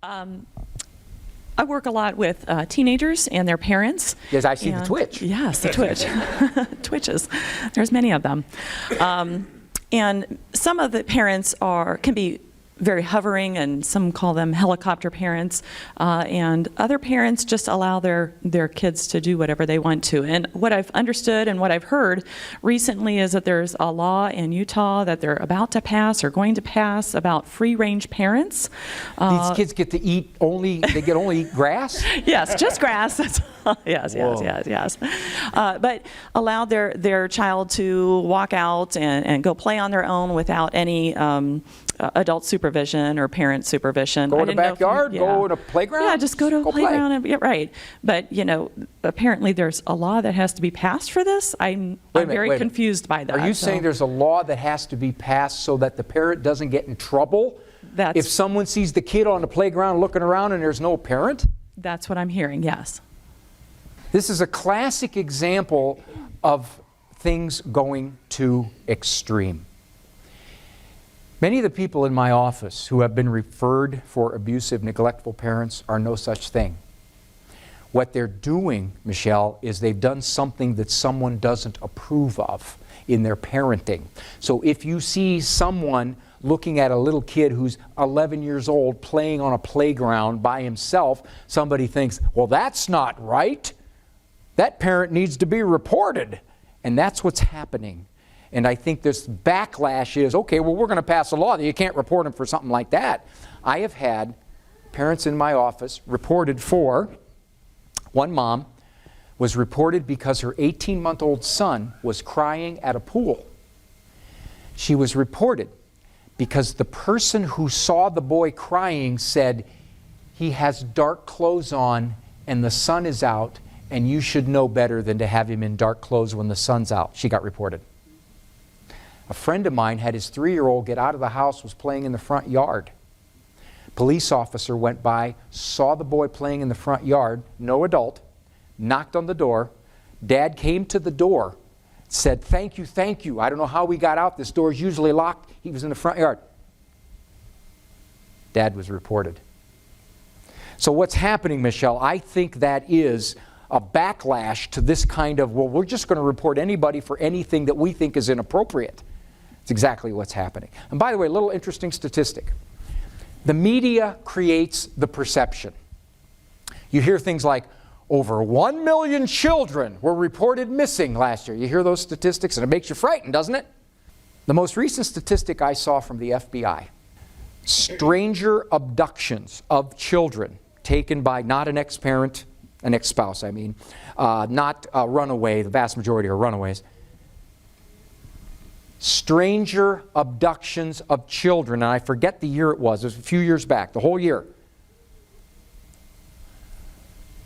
I work a lot with teenagers and their parents. Yes, I see the twitch. Yes, the twitch. Twitches. There's many of them. And some of the parents can be very hovering, and some call them helicopter parents, and other parents just allow their kids to do whatever they want to. And what I've understood and what I've heard recently is that there's a law in Utah that they're about to pass or going to pass about free-range parents. These kids get to eat they get only eat grass? Yes, just grass. That's yes. But allow their child to walk out and go play on their own without any adult supervision or parent supervision. Go in the backyard, go in a playground? Yeah, just go to a playground. And, yeah, right. But, apparently there's a law that has to be passed for this. I'm very confused by that. Are you saying there's a law that has to be passed so that the parent doesn't get in trouble if someone sees the kid on the playground looking around and there's no parent? That's what I'm hearing, yes. This is a classic example of things going too extreme. Many of the people in my office who have been referred for abusive, neglectful parents are no such thing. What they're doing, Michelle, is they've done something that someone doesn't approve of in their parenting. So if you see someone looking at a little kid who's 11 years old playing on a playground by himself, somebody thinks, well, that's not right. That parent needs to be reported. And that's what's happening. And I think this backlash is, okay, well, we're going to pass a law that you can't report them for something like that. I have had parents in my office reported for, one mom was reported because her 18-month-old son was crying at a pool. She was reported because the person who saw the boy crying said, he has dark clothes on and the sun is out, and you should know better than to have him in dark clothes when the sun's out. She got reported. A friend of mine had his 3-year-old get out of the house, was playing in the front yard. Police officer went by, saw the boy playing in the front yard, no adult, knocked on the door. Dad came to the door, said, thank you. I don't know how we got out. This door is usually locked. He was in the front yard. Dad was reported. So what's happening, Michelle? I think that is a backlash to this kind of, well, we're just going to report anybody for anything that we think is inappropriate. It's exactly what's happening. And by the way, a little interesting statistic. The media creates the perception. You hear things like, over 1 million children were reported missing last year. You hear those statistics and it makes you frightened, doesn't it? The most recent statistic I saw from the FBI, stranger abductions of children taken by not an ex-parent, an ex-spouse, I mean, not a runaway, the vast majority are runaways. Stranger abductions of children, and I forget the year it was a few years back, the whole year,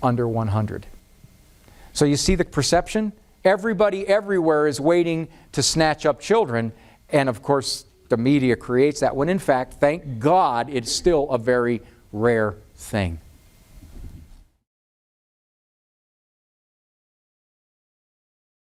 under 100. So you see the perception? Everybody everywhere is waiting to snatch up children, and of course the media creates that, when in fact, thank God, it's still a very rare thing.